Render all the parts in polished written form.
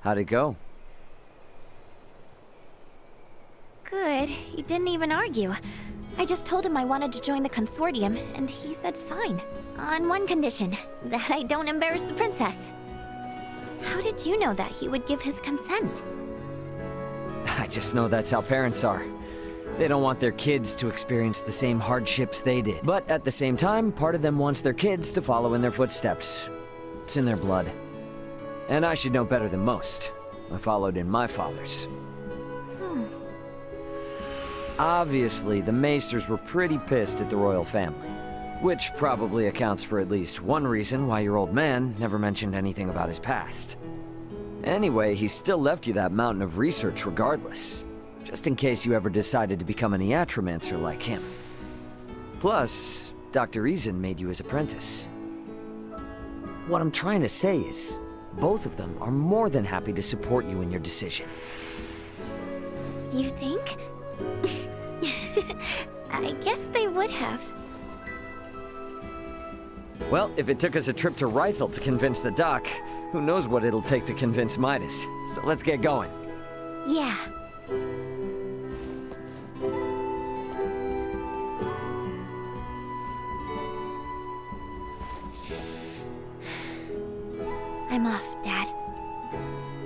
How'd it go? Good. He didn't even argue. I just told him I wanted to join the consortium, and he said fine. On one condition, that I don't embarrass the princess. How did you know that he would give his consent? I just know that's how parents are. They don't want their kids to experience the same hardships they did. But at the same time, part of them wants their kids to follow in their footsteps. It's in their blood. And I should know better than most. I followed in my father's. Obviously, the Maesters were pretty pissed at the royal family. Which probably accounts for at least one reason why your old man never mentioned anything about his past. Anyway, he still left you that mountain of research regardless. Just in case you ever decided to become an iatromancer like him. Plus, Dr. Ezen made you his apprentice. What I'm trying to say is, both of them are more than happy to support you in your decision. You think? I guess they would have. Well, if it took us a trip to Rythel to convince the doc, who knows what it'll take to convince Midas. So let's get going. Yeah. I'm off, Dad.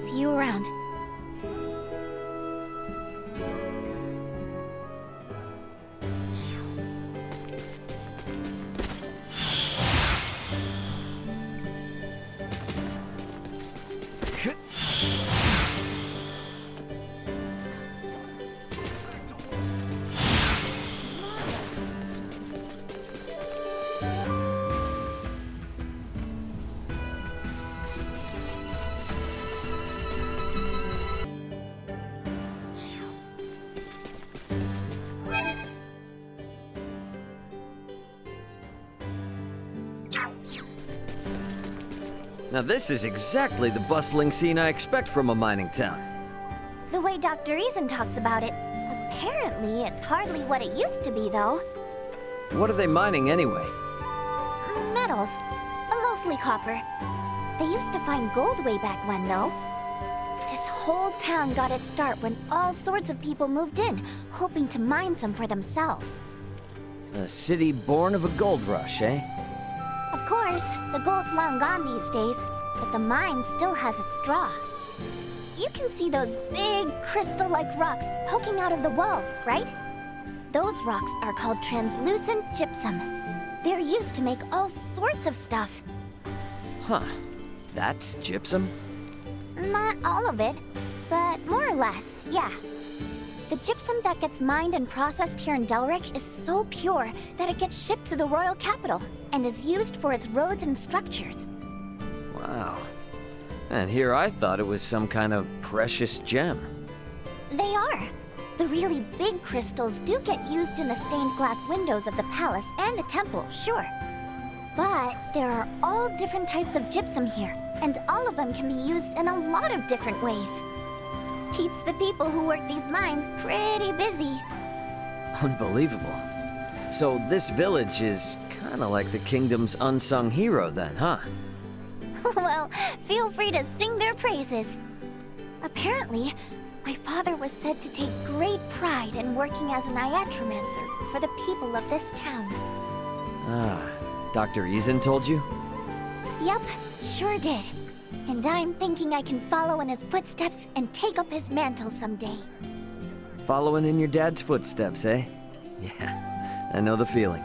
See you around. Now this is exactly the bustling scene I expect from a mining town. The way Dr. Ezen talks about it, apparently it's hardly what it used to be, though. What are they mining anyway? Metals. Mostly copper. They used to find gold way back when, though. This whole town got its start when all sorts of people moved in, hoping to mine some for themselves. A city born of a gold rush, eh? Of course, the gold's long gone these days, but the mine still has its draw. You can see those big crystal-like rocks poking out of the walls, right? Those rocks are called translucent gypsum. They're used to make all sorts of stuff. Huh. That's gypsum? Not all of it, but more or less, yeah. The gypsum that gets mined and processed here in Delric is so pure that it gets shipped to the royal capital and is used for its roads and structures. Wow. And here I thought it was some kind of precious gem. They are. The really big crystals do get used in the stained glass windows of the palace and the temple, sure. But there are all different types of gypsum here, and all of them can be used in a lot of different ways. Keeps the people who work these mines pretty busy. Unbelievable. So this village is kinda like the kingdom's unsung hero then, huh? Well, feel free to sing their praises. Apparently, my father was said to take great pride in working as an iatromancer for the people of this town. Ah, Dr. Ezen told you? Yep, sure did. And I'm thinking I can follow in his footsteps and take up his mantle someday. Following in your dad's footsteps, eh? Yeah, I know the feeling.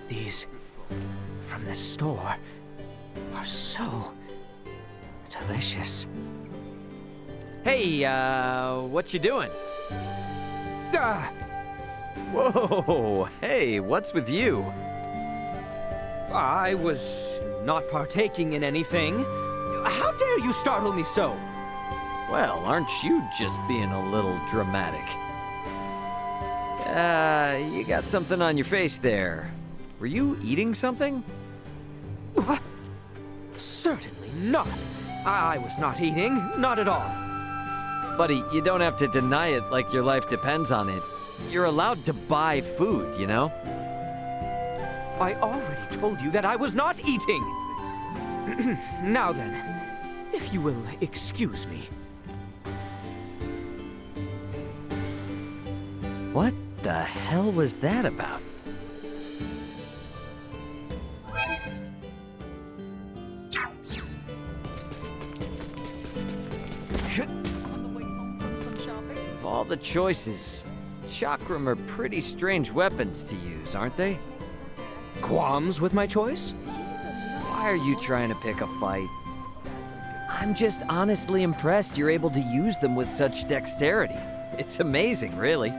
These from the store are so delicious. Hey, what you doing? Ah! Whoa, hey, what's with you? I was not partaking in anything. How dare you startle me so? Well, aren't you just being a little dramatic? You got something on your face there. Were you eating something? What? Certainly not. I was not eating, not at all. Buddy, you don't have to deny it like your life depends on it. You're allowed to buy food, you know? I already told you that I was not eating. Now then, if you will excuse me. What the hell was that about? Of all the choices, Chakram are pretty strange weapons to use, aren't they? Qualms with my choice? Why are you trying to pick a fight? I'm just honestly impressed you're able to use them with such dexterity. It's amazing, really.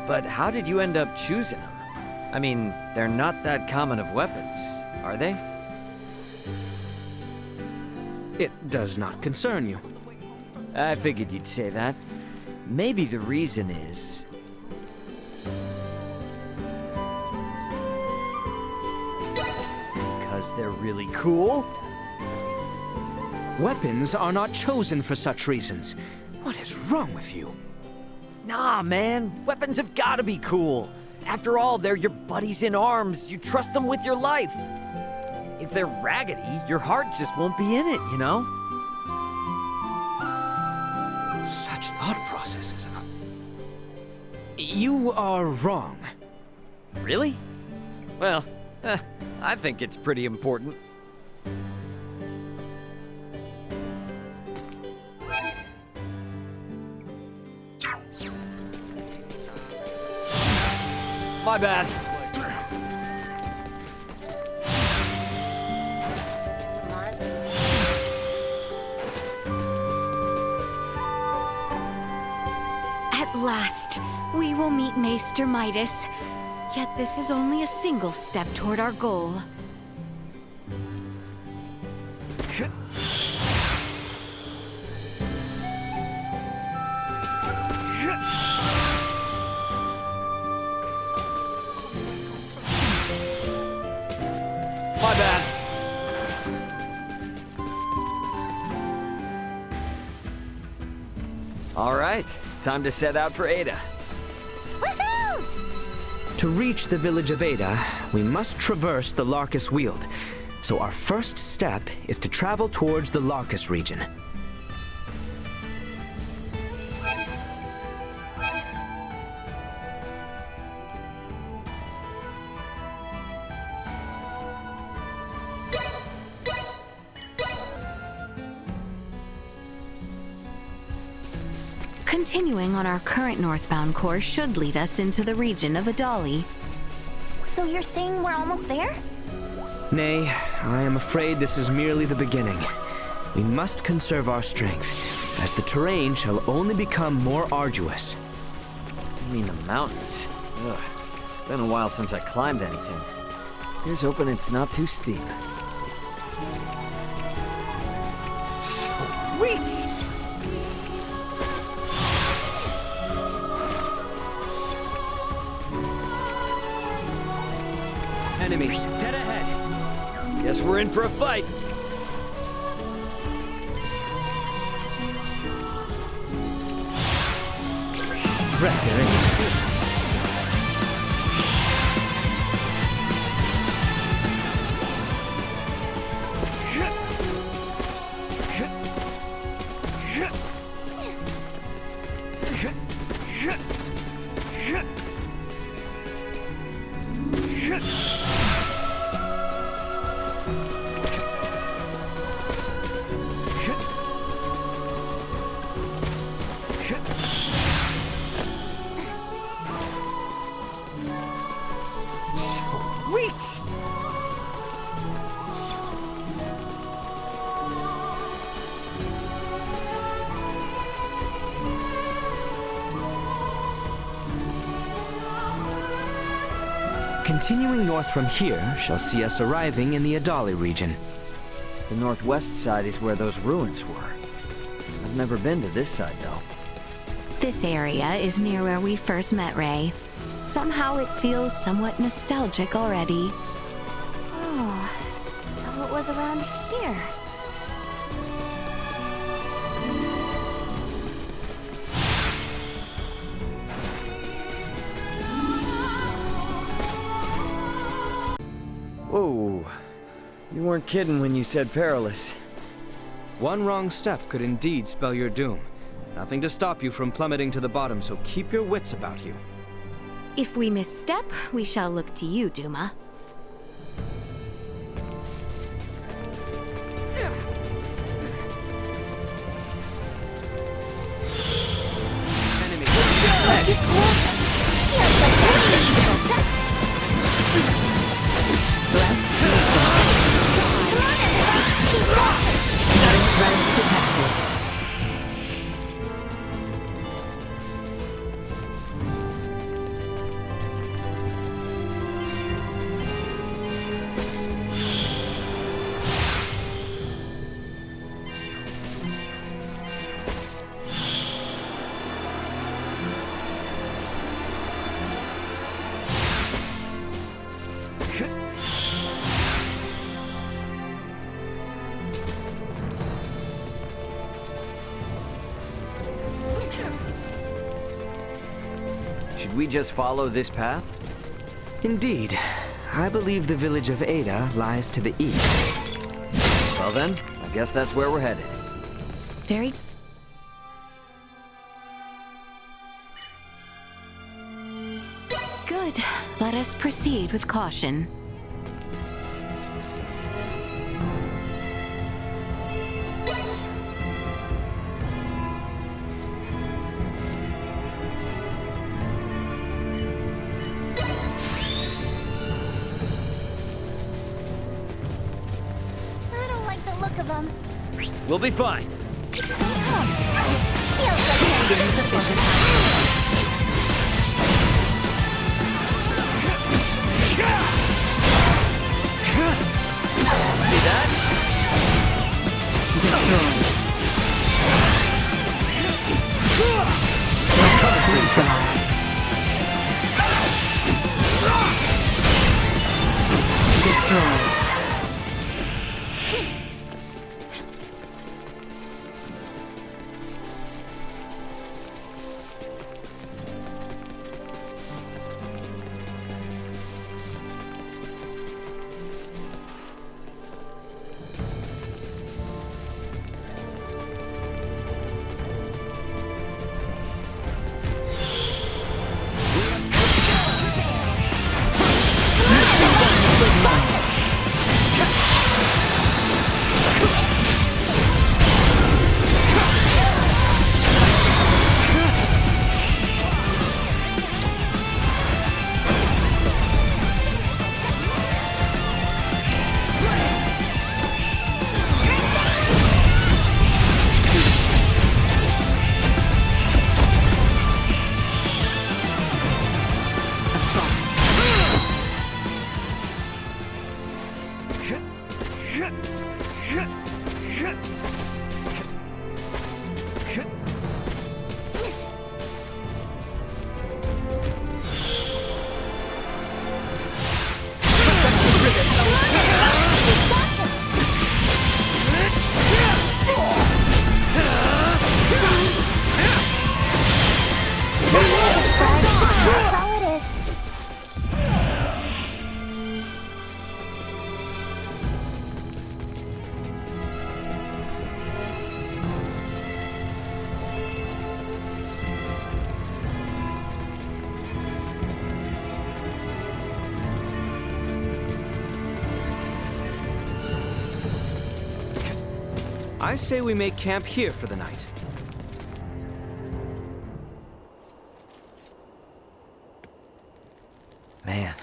But how did you end up choosing them? I mean, they're not that common of weapons, are they? It does not concern you. I figured you'd say that. Maybe the reason is... because they're really cool? Weapons are not chosen for such reasons. What is wrong with you? Nah, man. Weapons have gotta be cool. After all, they're your buddies in arms. You trust them with your life. If they're raggedy, your heart just won't be in it, you know? Such thought processes. You are wrong. Really? Well, I think it's pretty important. My bad. At last, we will meet Maester Midas. Yet this is only a single step toward our goal. My bad. All right, time to set out for Eda. Woohoo! To reach the village of Eda, we must traverse the Larkus Weald. So our first step is to travel towards the Larkus region. Continuing on our current northbound course should lead us into the region of Edahli. So you're saying we're almost there? Nay, I am afraid this is merely the beginning. We must conserve our strength, as the terrain shall only become more arduous. I mean the mountains. Ugh. Been a while since I climbed anything. Here's hoping it's not too steep. Sweet! Enemies, dead ahead! Guess we're in for a fight. Sweet! Continuing north from here shall see us arriving in the Edahli region. The northwest side is where those ruins were. I've never been to this side, though. This area is near where we first met Ray. Somehow it feels somewhat nostalgic already. Oh, so it was was around here. Whoa. You weren't kidding when you said perilous. One wrong step could indeed spell your doom. Nothing to stop you from plummeting to the bottom, so keep your wits about you. If we misstep, we shall look to you, Duma. Should we just follow this path? Indeed. I believe the village of Eda lies to the east. Well then, I guess that's where we're headed. Very... Good. Let us proceed with caution. We'll be fine. See that? Destroy. Destroy. I say we make camp here for the night. Man,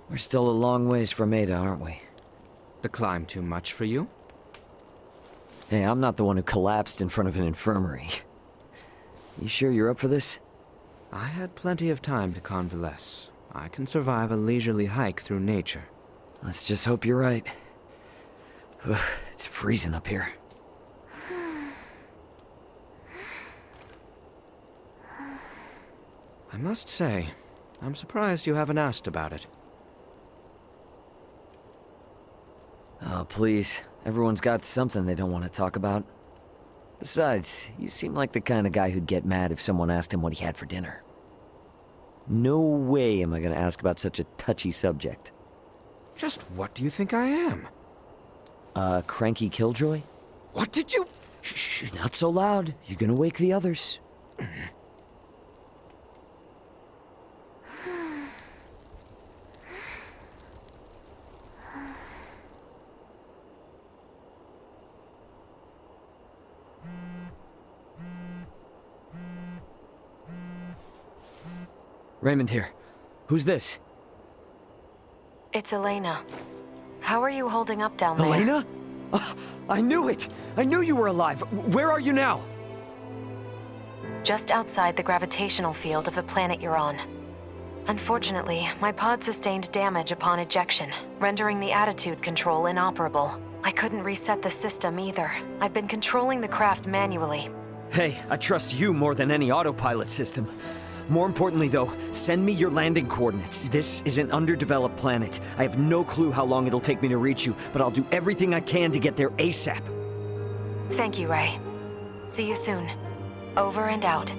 we're still a long ways from Eda, aren't we? The climb too much for you? Hey, I'm not the one who collapsed in front of an infirmary. You sure you're up for this? I had plenty of time to convalesce. I can survive a leisurely hike through nature. Let's just hope you're right. Ugh, it's freezing up here. I must say, I'm surprised you haven't asked about it. Oh, please. Everyone's got something they don't want to talk about. Besides, you seem like the kind of guy who'd get mad if someone asked him what he had for dinner. No way am I gonna ask about such a touchy subject. Just what do you think I am? Cranky killjoy? What did you... Shh, not so loud. You're gonna wake the others. Raymond here. Who's this? It's Elena. How are you holding up down there? Elena? I knew it! I knew you were alive! Where are you now? Just outside the gravitational field of the planet you're on. Unfortunately, my pod sustained damage upon ejection, rendering the attitude control inoperable. I couldn't reset the system either. I've been controlling the craft manually. Hey, I trust you more than any autopilot system. More importantly, though, send me your landing coordinates. This is an underdeveloped planet. I have no clue how long it'll take me to reach you, but I'll do everything I can to get there ASAP. Thank you, Ray. See you soon. Over and out.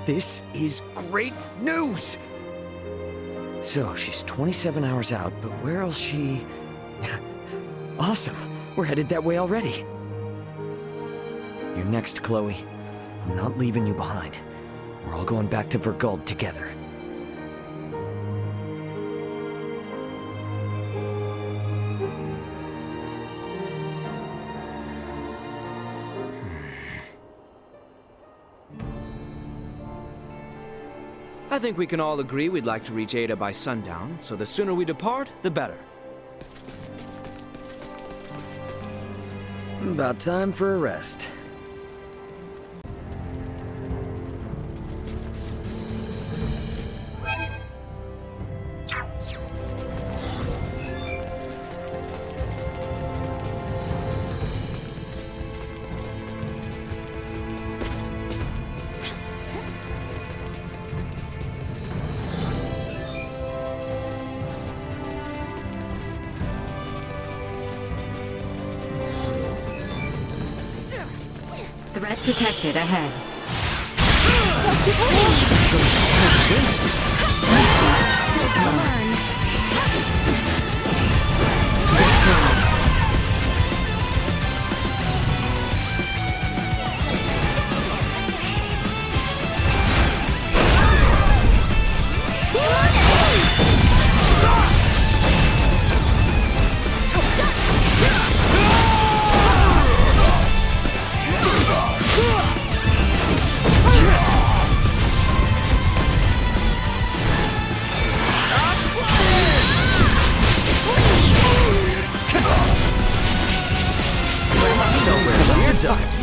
This is great news! So, she's 27 hours out, but where else she... Awesome! We're headed that way already. You're next, Chloe. I'm not leaving you behind. We're all going back to Verguld together. I think we can all agree we'd like to reach Eda by sundown, so the sooner we depart, the better. About time for a rest. Threat detected ahead. Still turn.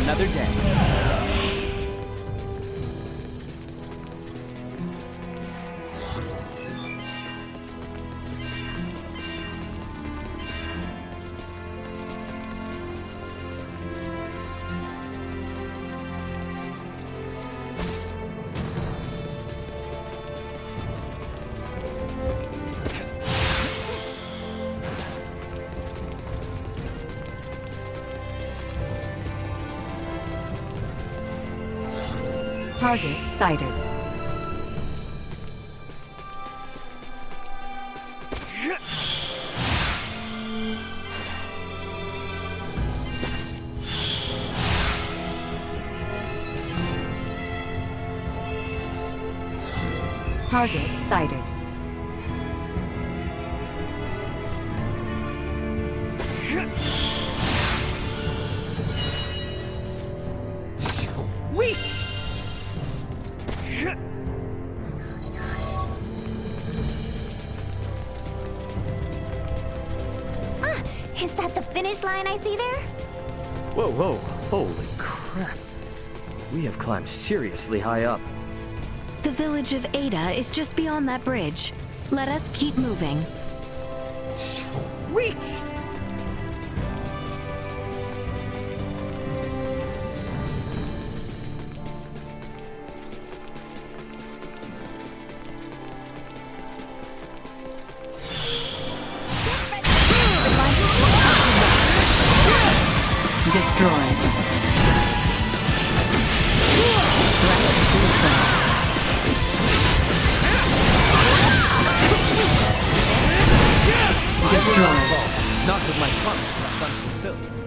Another day. Target sighted. Target sighted. Sweet! Is that the finish line I see there? Whoa, whoa, holy crap. We have climbed seriously high up. The village of Eda is just beyond that bridge. Let us keep moving. Sweet! Destroyed. Not with my promise left unfulfilled.